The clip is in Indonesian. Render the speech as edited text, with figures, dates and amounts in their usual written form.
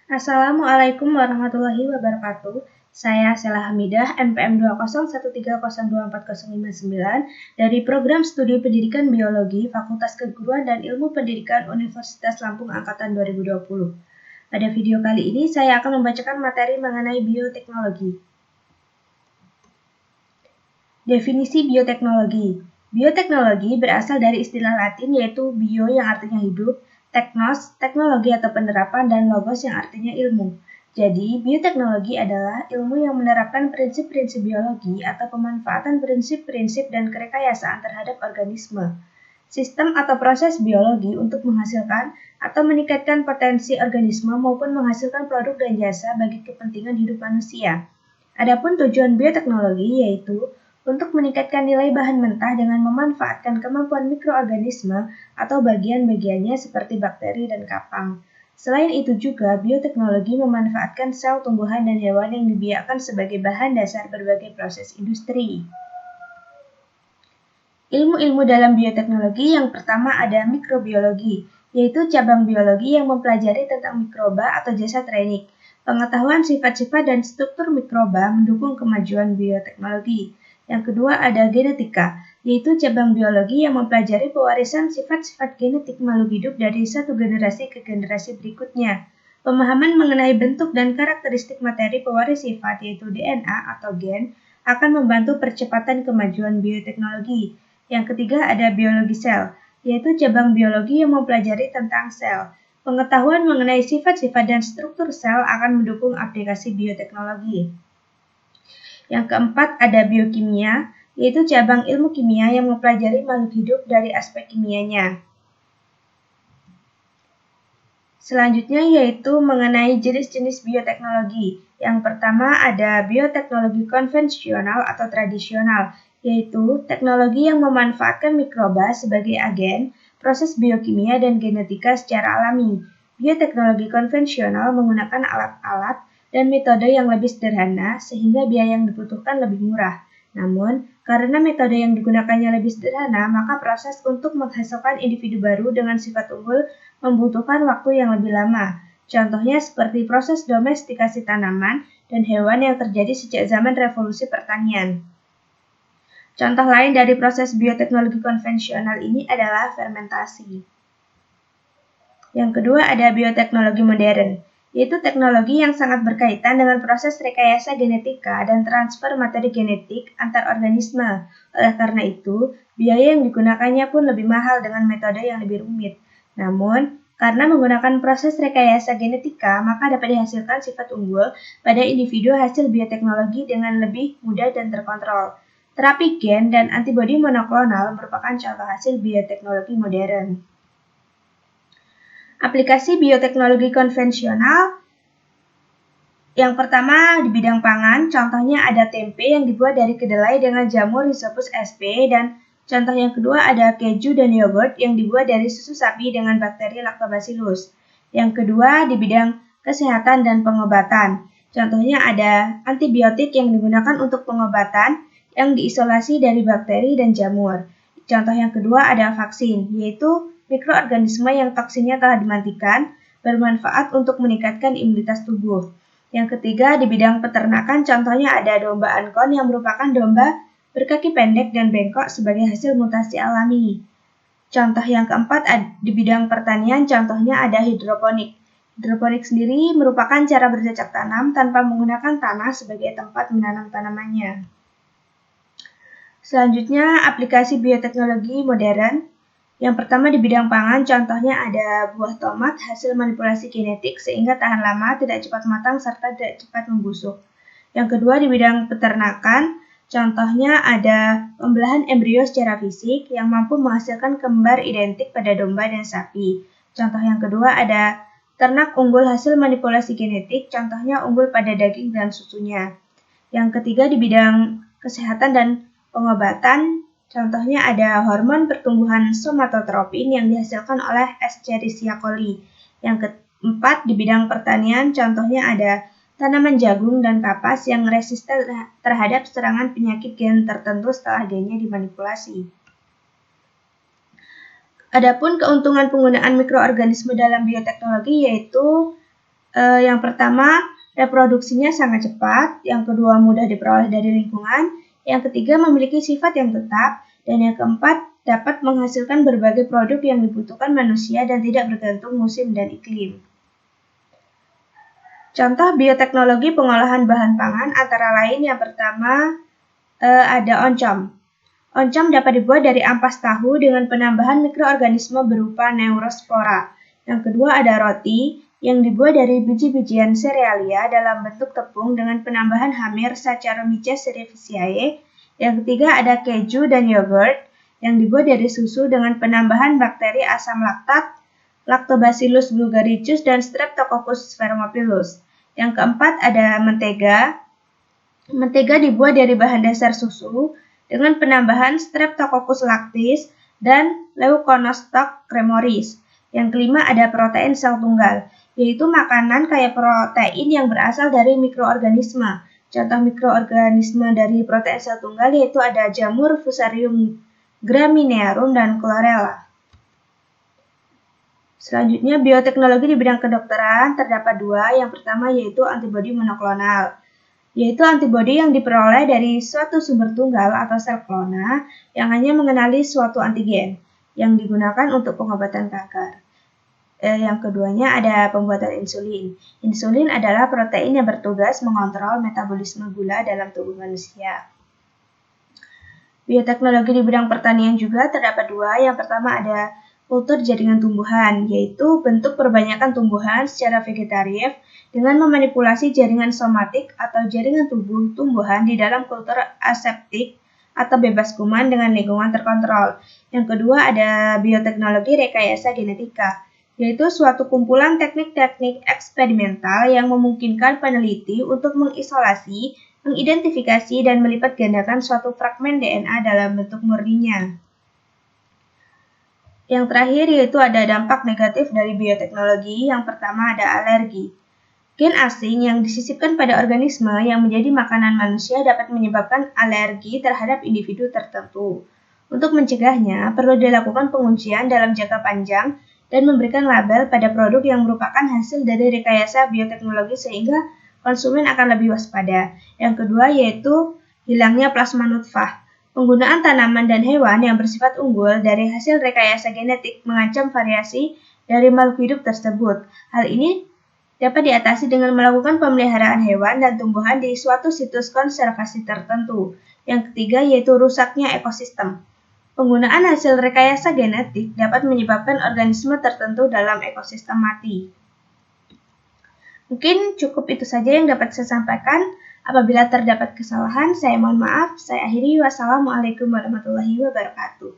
Assalamualaikum warahmatullahi wabarakatuh. Saya Sela Hamidah, NPM 201304059 dari Program Studi Pendidikan Biologi Fakultas Keguruan dan Ilmu Pendidikan Universitas Lampung Angkatan 2020. Pada video kali ini saya akan membacakan materi mengenai bioteknologi. Definisi bioteknologi. Bioteknologi berasal dari istilah Latin yaitu bio yang artinya hidup, teknos, teknologi atau penerapan, dan logos yang artinya ilmu. Jadi, bioteknologi adalah ilmu yang menerapkan prinsip-prinsip biologi atau pemanfaatan prinsip-prinsip dan kerekayasaan terhadap organisme, sistem atau proses biologi untuk menghasilkan atau meningkatkan potensi organisme maupun menghasilkan produk dan jasa bagi kepentingan hidup manusia. Adapun tujuan bioteknologi yaitu untuk meningkatkan nilai bahan mentah dengan memanfaatkan kemampuan mikroorganisme atau bagian-bagiannya seperti bakteri dan kapang. Selain itu juga, bioteknologi memanfaatkan sel tumbuhan dan hewan yang dibiarkan sebagai bahan dasar berbagai proses industri. Ilmu-ilmu dalam bioteknologi yang pertama ada mikrobiologi, yaitu cabang biologi yang mempelajari tentang mikroba atau jasad renik. Pengetahuan sifat-sifat dan struktur mikroba mendukung kemajuan bioteknologi. Yang kedua ada genetika, yaitu cabang biologi yang mempelajari pewarisan sifat-sifat genetik makhluk hidup dari satu generasi ke generasi berikutnya. Pemahaman mengenai bentuk dan karakteristik materi pewaris sifat yaitu DNA atau gen akan membantu percepatan kemajuan bioteknologi. Yang ketiga ada biologi sel, yaitu cabang biologi yang mempelajari tentang sel. Pengetahuan mengenai sifat-sifat dan struktur sel akan mendukung aplikasi bioteknologi. Yang keempat ada biokimia, yaitu cabang ilmu kimia yang mempelajari makhluk hidup dari aspek kimianya. Selanjutnya yaitu mengenai jenis-jenis bioteknologi. Yang pertama ada bioteknologi konvensional atau tradisional, yaitu teknologi yang memanfaatkan mikroba sebagai agen, proses biokimia dan genetika secara alami. Bioteknologi konvensional menggunakan alat-alat dan metode yang lebih sederhana sehingga biaya yang dibutuhkan lebih murah. Namun, karena metode yang digunakannya lebih sederhana, maka proses untuk menghasilkan individu baru dengan sifat unggul membutuhkan waktu yang lebih lama. Contohnya seperti proses domestikasi tanaman dan hewan yang terjadi sejak zaman revolusi pertanian. Contoh lain dari proses bioteknologi konvensional ini adalah fermentasi. Yang kedua ada bioteknologi modern, yaitu teknologi yang sangat berkaitan dengan proses rekayasa genetika dan transfer materi genetik antar organisme. Oleh karena itu, biaya yang digunakannya pun lebih mahal dengan metode yang lebih rumit. Namun, karena menggunakan proses rekayasa genetika, maka dapat dihasilkan sifat unggul pada individu hasil bioteknologi dengan lebih mudah dan terkontrol. Terapi gen dan antibodi monoklonal merupakan contoh hasil bioteknologi modern. Aplikasi bioteknologi konvensional yang pertama di bidang pangan, contohnya ada tempe yang dibuat dari kedelai dengan jamur Rhizopus sp, dan contoh yang kedua ada keju dan yogurt yang dibuat dari susu sapi dengan bakteri Lactobacillus. Yang kedua di bidang kesehatan dan pengobatan, contohnya ada antibiotik yang digunakan untuk pengobatan yang diisolasi dari bakteri dan jamur. Contoh yang kedua ada vaksin, yaitu mikroorganisme yang toksinnya telah dimatikan, bermanfaat untuk meningkatkan imunitas tubuh. Yang ketiga, di bidang peternakan, contohnya ada domba ankon yang merupakan domba berkaki pendek dan bengkok sebagai hasil mutasi alami. Contoh yang keempat, di bidang pertanian, contohnya ada hidroponik. Hidroponik sendiri merupakan cara bercocok tanam tanpa menggunakan tanah sebagai tempat menanam tanamannya. Selanjutnya, aplikasi bioteknologi modern. Yang pertama di bidang pangan, contohnya ada buah tomat hasil manipulasi genetik sehingga tahan lama, tidak cepat matang, serta tidak cepat membusuk. Yang kedua di bidang peternakan, contohnya ada pembelahan embrio secara fisik yang mampu menghasilkan kembar identik pada domba dan sapi. Contoh yang kedua ada ternak unggul hasil manipulasi genetik, contohnya unggul pada daging dan susunya. Yang ketiga di bidang kesehatan dan pengobatan, contohnya ada hormon pertumbuhan somatotropin yang dihasilkan oleh Escherichia coli. Yang keempat, di bidang pertanian, contohnya ada tanaman jagung dan kapas yang resisten terhadap serangan penyakit gen tertentu setelah gennya dimanipulasi. Adapun keuntungan penggunaan mikroorganisme dalam bioteknologi yaitu Yang pertama, reproduksinya sangat cepat, yang kedua mudah diperoleh dari lingkungan, yang ketiga memiliki sifat yang tetap, dan yang keempat dapat menghasilkan berbagai produk yang dibutuhkan manusia dan tidak bergantung musim dan iklim. Contoh bioteknologi pengolahan bahan pangan antara lain yang pertama ada oncom. Oncom dapat dibuat dari ampas tahu dengan penambahan mikroorganisme berupa neurospora. Yang kedua ada roti yang dibuat dari biji-bijian serealia dalam bentuk tepung dengan penambahan hamir Saccharomyces cerevisiae. Yang ketiga ada keju dan yogurt yang dibuat dari susu dengan penambahan bakteri asam laktat, Lactobacillus bulgaricus dan Streptococcus spermophyllus. Yang keempat ada mentega. Mentega dibuat dari bahan dasar susu dengan penambahan Streptococcus lactis dan Leuconostoc cremoris. Yang kelima ada protein sel tunggal, yaitu makanan kaya protein yang berasal dari mikroorganisme. Contoh mikroorganisme dari protein sel tunggal yaitu ada jamur, Fusarium graminearum, dan Chlorella. Selanjutnya, bioteknologi di bidang kedokteran terdapat dua. Yang pertama yaitu antibodi monoklonal, yaitu antibodi yang diperoleh dari suatu sumber tunggal atau sel klona yang hanya mengenali suatu antigen yang digunakan untuk pengobatan kanker. Yang keduanya ada pembuatan insulin. Insulin adalah protein yang bertugas mengontrol metabolisme gula dalam tubuh manusia. Bioteknologi di bidang pertanian juga terdapat dua. Yang pertama ada kultur jaringan tumbuhan, yaitu bentuk perbanyakan tumbuhan secara vegetatif dengan memanipulasi jaringan somatik atau jaringan tubuh tumbuhan di dalam kultur aseptik atau bebas kuman dengan lingkungan terkontrol. Yang kedua ada bioteknologi rekayasa genetika, yaitu suatu kumpulan teknik-teknik eksperimental yang memungkinkan peneliti untuk mengisolasi, mengidentifikasi, dan melipat gandakan suatu fragmen DNA dalam bentuk murninya. Yang terakhir yaitu ada dampak negatif dari bioteknologi. Yang pertama ada alergi. Gen asing yang disisipkan pada organisme yang menjadi makanan manusia dapat menyebabkan alergi terhadap individu tertentu. Untuk mencegahnya, perlu dilakukan penguncian dalam jangka panjang dan memberikan label pada produk yang merupakan hasil dari rekayasa bioteknologi sehingga konsumen akan lebih waspada. Yang kedua yaitu hilangnya plasma nutfah. Penggunaan tanaman dan hewan yang bersifat unggul dari hasil rekayasa genetik mengancam variasi dari makhluk hidup tersebut. Hal ini dapat diatasi dengan melakukan pemeliharaan hewan dan tumbuhan di suatu situs konservasi tertentu. Yang ketiga yaitu rusaknya ekosistem. Penggunaan hasil rekayasa genetik dapat menyebabkan organisme tertentu dalam ekosistem mati. Mungkin cukup itu saja yang dapat saya sampaikan. Apabila terdapat kesalahan, saya mohon maaf. Saya akhiri. Wassalamualaikum warahmatullahi wabarakatuh.